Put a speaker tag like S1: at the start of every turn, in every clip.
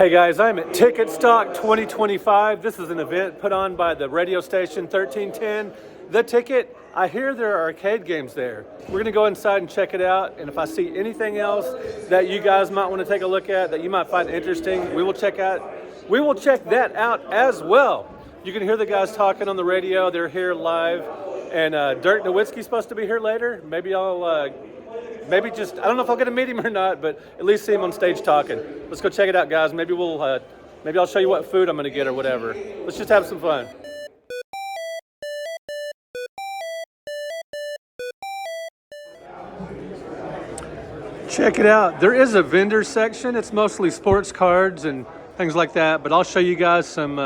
S1: Hey guys, I'm at Ticketstock 2025. This is an event put on by the radio station 1310. The Ticket, I hear there are arcade games there. We're gonna go inside and check it out, and if I see anything else that you guys might want to take a look at that you might find interesting, we will check that out as well. You can hear the guys talking on the radio. They're here live, and Dirk Nowitzki's supposed to be here later. Maybe just, I don't know if I'll get to meet him or not, but at least see him on stage talking. Let's go check it out, guys. Maybe I'll show you what food I'm gonna get or whatever. Let's just have some fun. Check it out. There is a vendor section. It's mostly sports cards and things like that, but I'll show you guys some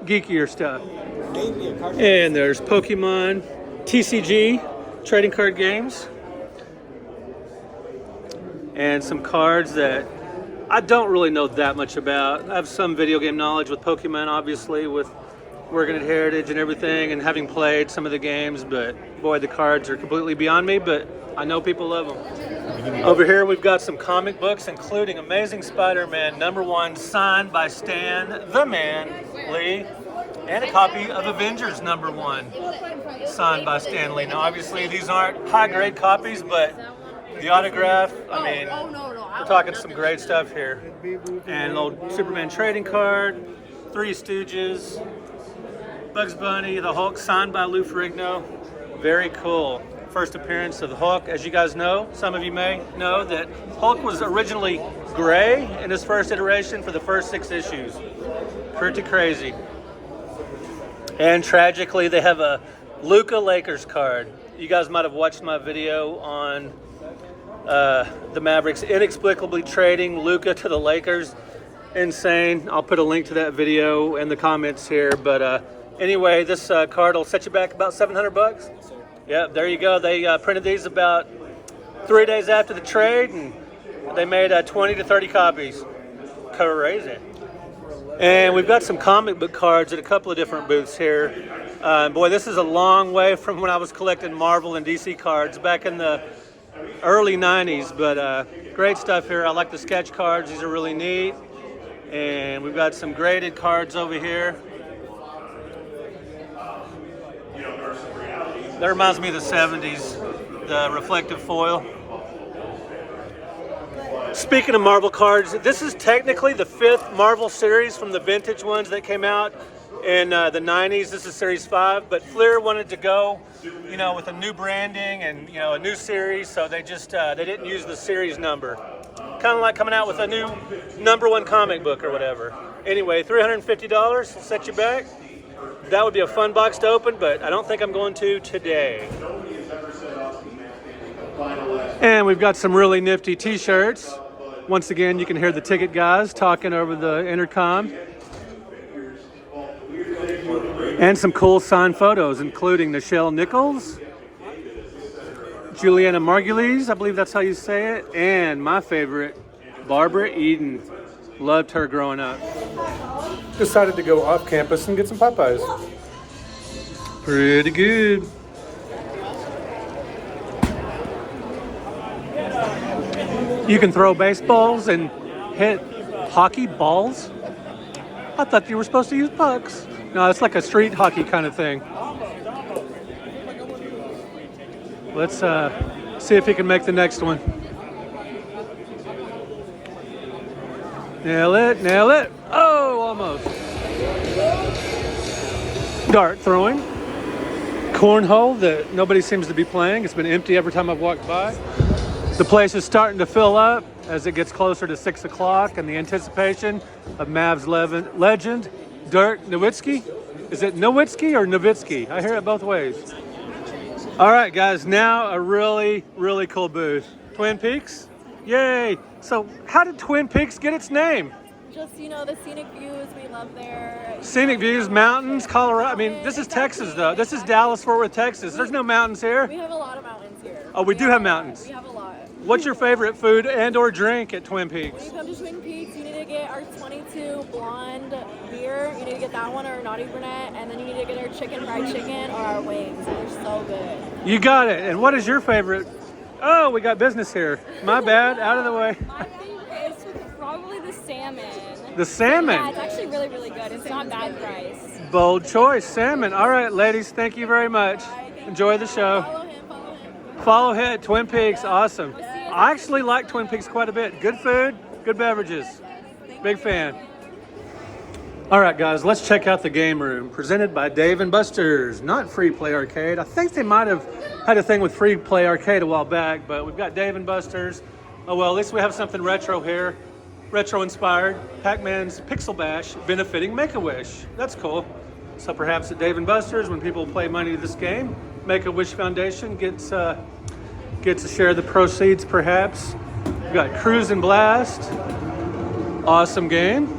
S1: geekier stuff. And there's Pokemon, TCG, trading card games, and some cards that I don't really know that much about. I have some video game knowledge with Pokemon, obviously, with working at Heritage and everything and having played some of the games, but boy, the cards are completely beyond me, but I know people love them. Over here we've got some comic books, including Amazing Spider-Man #1 signed by Stan the Man Lee, and a copy of Avengers #1 signed by Stan Lee. Now obviously these aren't high-grade copies, but the autograph, I mean, we're talking some great stuff here. And an old Superman trading card, Three Stooges, Bugs Bunny, the Hulk signed by Lou Ferrigno. Very cool. First appearance of the Hulk. As you guys know, some of you may know that Hulk was originally gray in his first iteration for the first 6 issues. Pretty crazy. And tragically, they have a Luka Lakers card. You guys might have watched my video on the Mavericks inexplicably trading Luka to the Lakers. Insane. I'll put a link to that video in the comments here. But anyway, this card will set you back about $700. Yeah, there you go. They printed these about 3 days after the trade, and they made 20 to 30 copies. Crazy. And we've got some comic book cards at a couple of different booths here. Boy, this is a long way from when I was collecting Marvel and DC cards back in the early 90s, but great stuff here. I like the sketch cards. These are really neat. And we've got some graded cards over here. That reminds me of the 70s, the reflective foil. Speaking of Marvel cards, this is technically the 5th Marvel series from the vintage ones that came out in the 90s. This is series 5, but Fleer wanted to go, with a new branding and, a new series, so they just, they didn't use the series number. Kind of like coming out with a new #1 comic book or whatever. Anyway, $350 will set you back. That would be a fun box to open, but I don't think I'm going to today. And we've got some really nifty t-shirts. Once again, you can hear the Ticket guys talking over the intercom. And some cool signed photos, including Nichelle Nichols, Juliana Margulies, I believe that's how you say it, and my favorite, Barbara Eden. Loved her growing up. Decided to go off campus and get some Popeyes. Pretty good. You can throw baseballs and hit hockey balls. I thought you were supposed to use pucks. No, it's like a street hockey kind of thing. Let's see if he can make the next one. Nail it, nail it. Oh, almost. Dart throwing. Cornhole that nobody seems to be playing. It's been empty every time I've walked by. The place is starting to fill up as it gets closer to 6 o'clock, and the anticipation of Mavs legend, Dirk Nowitzki. Is it Nowitzki or Nowitzki? I hear it both ways. All right, guys, now a really, really cool booth. Twin Peaks? Yay! So how did Twin Peaks get its name?
S2: Just, the scenic views, we love there.
S1: Scenic views, mountains, Colorado. I mean, this is Texas, though. This is Dallas, Fort Worth, Texas. There's no mountains here.
S2: We have a lot of mountains here.
S1: Oh, we do have mountains.
S2: We have a lot.
S1: What's your favorite food and or drink at Twin Peaks?
S2: When you come to Twin Peaks, you need to get our 22 blonde beer. You need to get that one, or Naughty Brunette, and then you need to get our fried chicken, or our wings. They're so good.
S1: You got it. And what is your favorite? Oh, we got business here. My bad. Out of the way.
S2: My favorite is probably the the salmon.
S1: The salmon.
S2: Yeah, it's actually really, really good. It's not bad price.
S1: Bold choice, salmon. All right, ladies, thank you very much. Enjoy the show.
S2: Follow him.
S1: Follow him, Twin Peaks, awesome. I actually like Twin Peaks quite a bit. Good food, good beverages. Big fan. All right, guys, let's check out the game room presented by Dave & Buster's, not Free Play Arcade. I think they might have had a thing with Free Play Arcade a while back, but we've got Dave & Buster's. Oh, well, at least we have something retro here, retro-inspired. Pac-Man's Pixel Bash benefiting Make-A-Wish. That's cool. So perhaps at Dave & Buster's, when people play money to this game, Make-A-Wish Foundation gets a share of the proceeds, perhaps. We've got Cruise and Blast. Awesome game.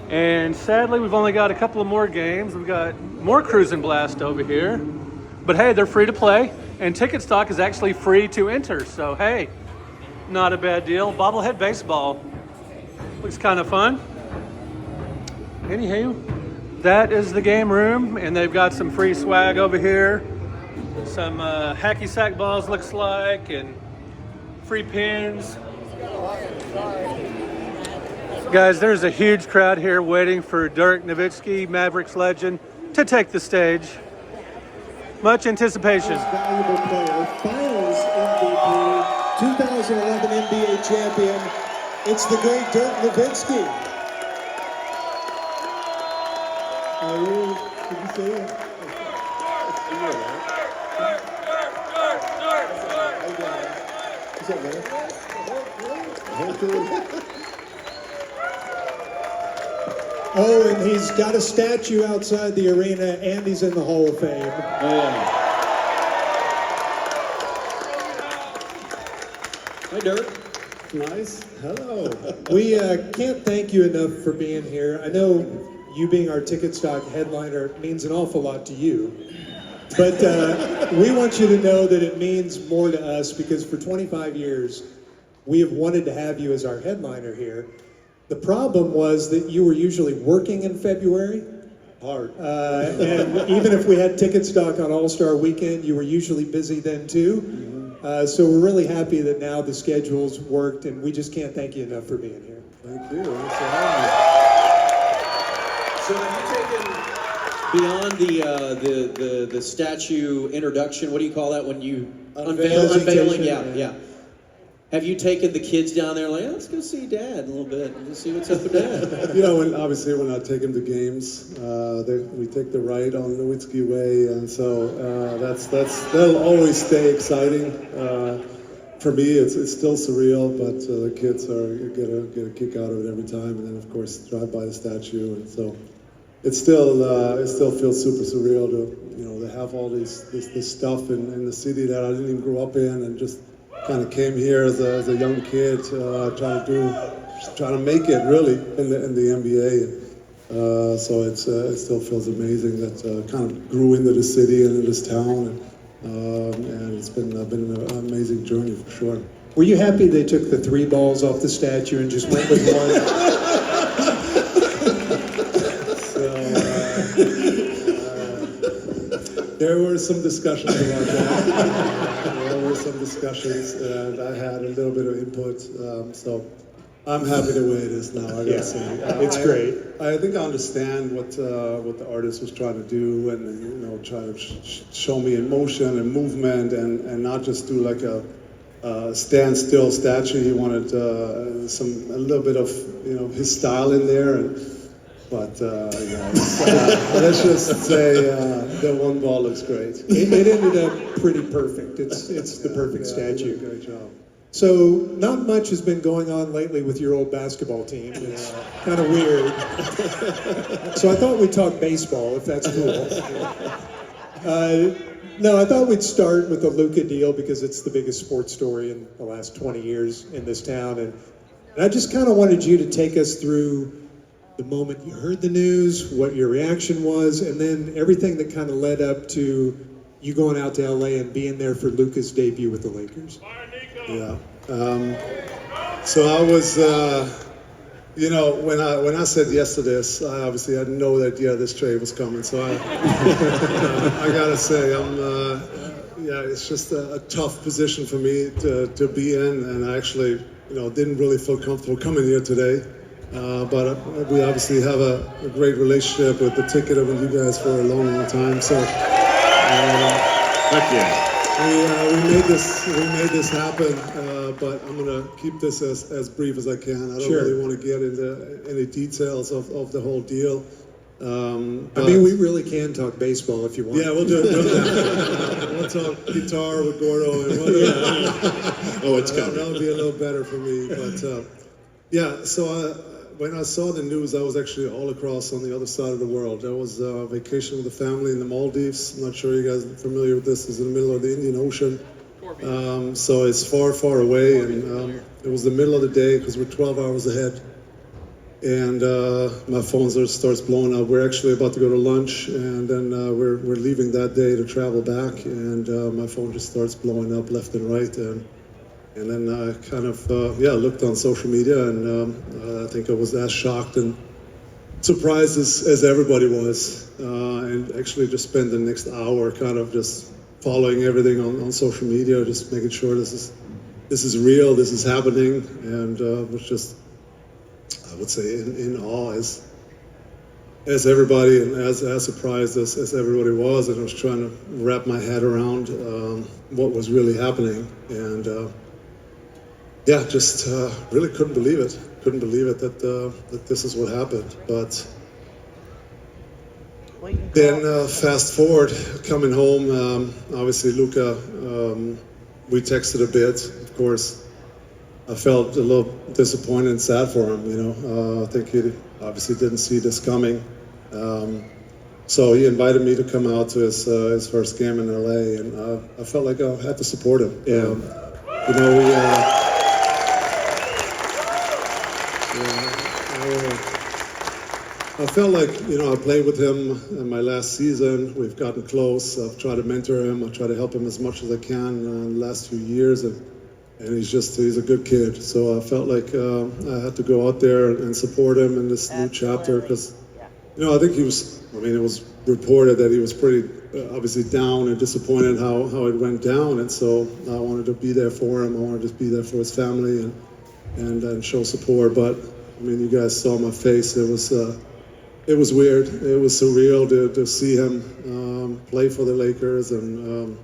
S1: And sadly, we've only got a couple of more games. We've got more Cruise and Blast over here. But hey, they're free to play. And Ticketstock is actually free to enter. So hey, not a bad deal. Bobblehead baseball. Looks kind of fun. Anywho, that is the game room. And they've got some free swag over here. Some hacky sack balls, looks like. And free pins. Guys, there's a huge crowd here waiting for Dirk Nowitzki, Mavericks legend, to take the stage. Much anticipation.
S3: Valuable player, Finals MVP, 2011 NBA champion. It's the great Dirk Nowitzki. Did you say it? Is that man? Oh, and he's got a statue outside the arena, and he's in the Hall of Fame.
S4: Oh, yeah. Hi, Dirk.
S3: Nice. Hello. We can't thank you enough for being here. I know you being our Ticketstock headliner means an awful lot to you. But we want you to know that it means more to us because for 25 years, we have wanted to have you as our headliner here. The problem was that you were usually working in February.
S4: Hard.
S3: And even if we had Ticketstock on All-Star Weekend, you were usually busy then too. So we're really happy that now the schedule's worked, and we just can't thank you enough for being here.
S4: Thank you. Thanks for having me. So have you taken beyond the statue introduction? What do you call that when you unveiling? Yeah. Have you taken the kids down there like, let's go see Dad a little bit and just see what's up with Dad?
S5: You know, obviously when I take them to games, we take the ride on Nowitzki Way, and so that'll always stay exciting. For me, it's still surreal, but the kids get a kick out of it every time, and then of course drive by the statue, and so it still feels super surreal to have all this stuff in the city that I didn't even grow up in, and just kind of came here as a young kid, trying to make it really in the NBA. So it still feels amazing that kind of grew into the city and into this town, and it's been an amazing journey for sure.
S3: Were you happy they took the 3 balls off the statue and just went with one?
S5: There were some discussions about that. There were some discussions, and I had a little bit of input. So I'm happy the way it is now. I gotta say,
S3: it's great.
S5: I think I understand what the artist was trying to do, and try to show me emotion and movement, and not just do like a standstill statue. He wanted a little bit of his style in there. But let's just say the 1 ball looks great.
S3: It ended up pretty perfect. It's the perfect statue.
S5: Great job.
S3: So not much has been going on lately with your old basketball team. It's kind of weird. So I thought we'd talk baseball, if that's cool. No, I thought we'd start with the Luka deal because it's the biggest sports story in the last 20 years in this town. And I just kind of wanted you to take us through the moment you heard the news, what your reaction was, and then everything that kind of led up to you going out to LA and being there for Luka's debut with the Lakers.
S5: Yeah. So I was, when I said yes to this, I obviously had no idea this trade was coming. So I gotta say, it's just a tough position for me to be in, and I actually didn't really feel comfortable coming here today. But we obviously have a great relationship with the ticket of you guys for a long, long time. So
S6: Heck yeah.
S5: we made this happen. But I'm gonna keep this as brief as I can. I don't really want to get into any details of the whole deal.
S3: We really can talk baseball if you want.
S5: Yeah, we'll do it. We'll talk guitar with Gordo and
S6: Oh, it's coming.
S5: That'll be a little better for me. But so when I saw the news, I was actually all across on the other side of the world. I was vacation with the family in the Maldives. I'm not sure you guys are familiar with this. It's in the middle of the Indian Ocean. So it's far, far away, and it was the middle of the day because we're 12 hours ahead. And my phone starts blowing up. We're actually about to go to lunch, and then we're leaving that day to travel back, and my phone just starts blowing up left and right. And then I kind of looked on social media, and I think I was as shocked and surprised as everybody was, and actually just spent the next hour kind of just following everything on social media, just making sure this is real, this is happening, and was just, I would say, in awe as everybody, and as surprised as everybody was, and I was trying to wrap my head around what was really happening, and just really couldn't believe it that this is what happened. But then fast forward, coming home, obviously Luka, we texted a bit, of course. I felt a little disappointed and sad for him, I think he obviously didn't see this coming. So he invited me to come out to his first game in LA, and I felt like I had to support him. I felt like, I played with him in my last season. We've gotten close. I've tried to mentor him. I've tried to help him as much as I can in the last few years. And he's a good kid. So I felt like I had to go out there and support him in this new chapter. Because, I think it was reported that he was pretty obviously down and disappointed how it went down. And so I wanted to be there for him. I wanted to be there for his family and show support. But, you guys saw my face. It was weird. It was surreal to see him play for the Lakers, and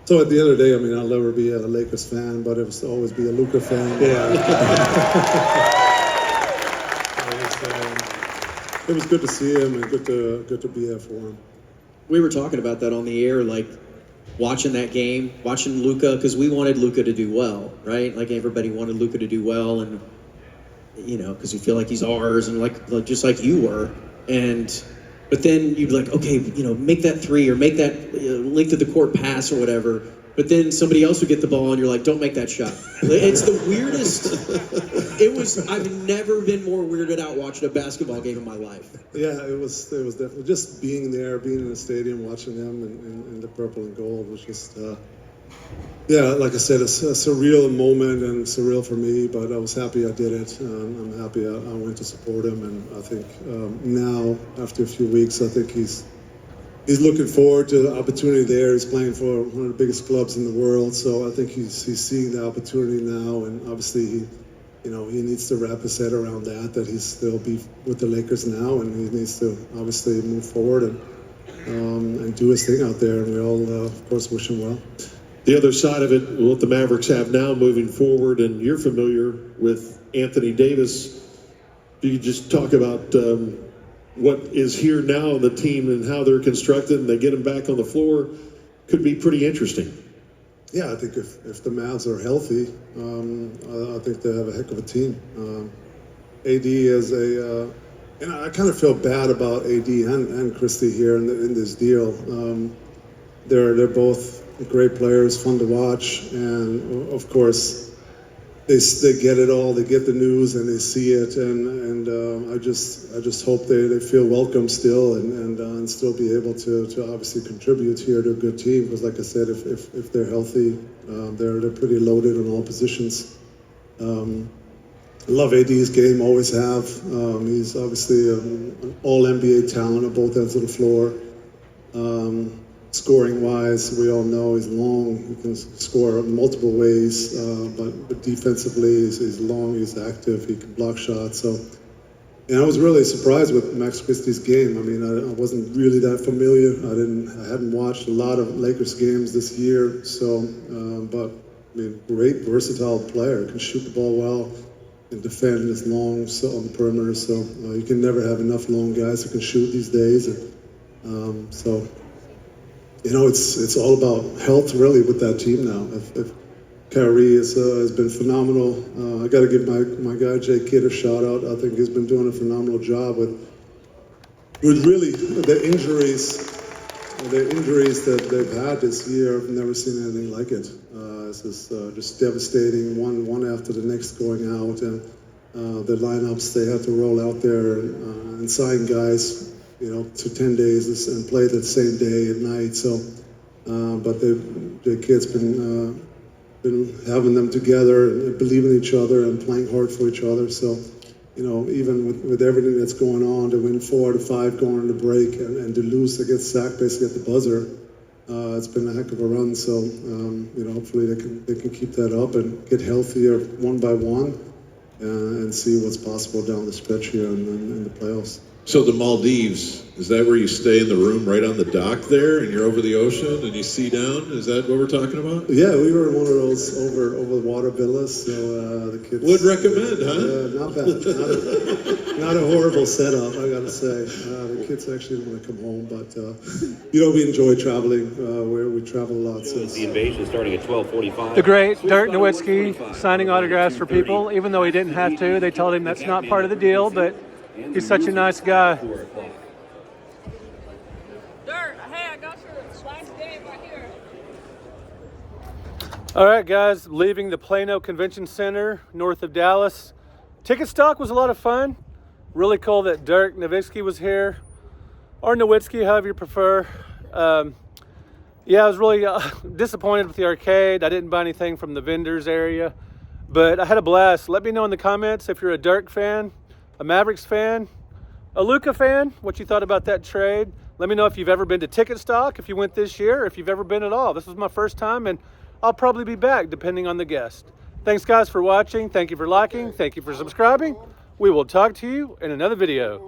S5: so at the end of the day, I'll never be a Lakers fan, but it was always be a Luka fan. Yeah. It was good to see him and good to be there for him.
S4: We were talking about that on the air, like watching that game, watching Luka, because we wanted Luka to do well, right? Like everybody wanted Luka to do well, and because we feel like he's ours, and like just like you were, but then you'd like, okay, make that three or make that length of the court pass or whatever. But then somebody else would get the ball, and you're like, don't make that shot. It's the weirdest. I've never been more weirded out watching a basketball game in my life.
S5: Yeah, it was definitely just being there, being in the stadium, watching them in the purple and gold was just. Like I said, it's a surreal moment and surreal for me, but I was happy I did it. I'm happy I went to support him, and I think now, after a few weeks, I think he's looking forward to the opportunity there. He's playing for one of the biggest clubs in the world, so I think he's seeing the opportunity now, and obviously he needs to wrap his head around that he's still be with the Lakers now, and he needs to obviously move forward and do his thing out there, and we all, of course, wish him well.
S6: The other side of it, what the Mavericks have now moving forward, and you're familiar with Anthony Davis. Do you just talk about what is here now on the team and how they're constructed, and they get him back on the floor? Could be pretty interesting.
S5: Yeah, I think if the Mavs are healthy, I think they have a heck of a team. AD is and I kind of feel bad about AD and Christie here in this deal. They're both great players, fun to watch, and of course they get it all. They get the news and they see it, and I just hope they feel welcome still and still be able to obviously contribute here to a good team. Because like I said, if they're healthy, they're pretty loaded on all positions. I love AD's game, always have. He's obviously an all NBA talent on both ends of the floor. Scoring wise, we all know he's long. He can score multiple ways, but defensively, he's long, he's active, he can block shots. So, and I was really surprised with Max Christie's game. I mean, I wasn't really that familiar. I hadn't watched a lot of Lakers games this year. So, but I mean, great versatile player. Can shoot the ball well, and defend is long so on the perimeter. So you can never have enough long guys who can shoot these days. And, so. You know, it's all about health, really, with that team now. If Kyrie has been phenomenal. I got to give my guy Jay Kidd a shout out. I think he's been doing a phenomenal job with really the injuries that they've had this year. I've never seen anything like it. This is just devastating. One after the next going out, and the lineups they have to roll out there and sign guys. You know, to 10 days and play the same day at night. So, but the kids been having them together and believing in each other and playing hard for each other. So, you know, even with everything that's going on, to win 4 to 5 going into break and to lose against Zach basically at the buzzer, it's been a heck of a run. So, you know, hopefully they can keep that up and get healthier one by one and see what's possible down the stretch here in the playoffs.
S6: So the Maldives, is that where you stay in the room right on the dock there and you're over the ocean and you see down? Is that what we're talking about?
S5: Yeah, we were in one of those over the water villas, so the kids...
S6: Would recommend, huh?
S5: Not bad. Not a horrible setup, I gotta say. The kids actually want to come home, but you know, we enjoy traveling, where we travel a lot. So
S7: The invasion starting at 12:45.
S1: The great Dirk Nowitzki signing autographs for people, even though he didn't have to. They told him that's not part of the deal, but he's such a nice guy.
S2: Dirk, hey, I got your last game right here.
S1: All right, guys, leaving the Plano Convention Center north of Dallas. Ticketstock was a lot of fun. Really cool that Dirk Nowitzki was here, or Nowitzki, however you prefer. Yeah, I was really disappointed with the arcade. I didn't buy anything from the vendors area, but I had a blast. Let me know in the comments if you're a Dirk fan, a Mavericks fan, a Luka fan, what you thought about that trade. Let me know if you've ever been to Ticketstock, if you went this year, or if you've ever been at all. This was my first time, and I'll probably be back depending on the guest. Thanks, guys, for watching. Thank you for liking. Thank you for subscribing. We will talk to you in another video.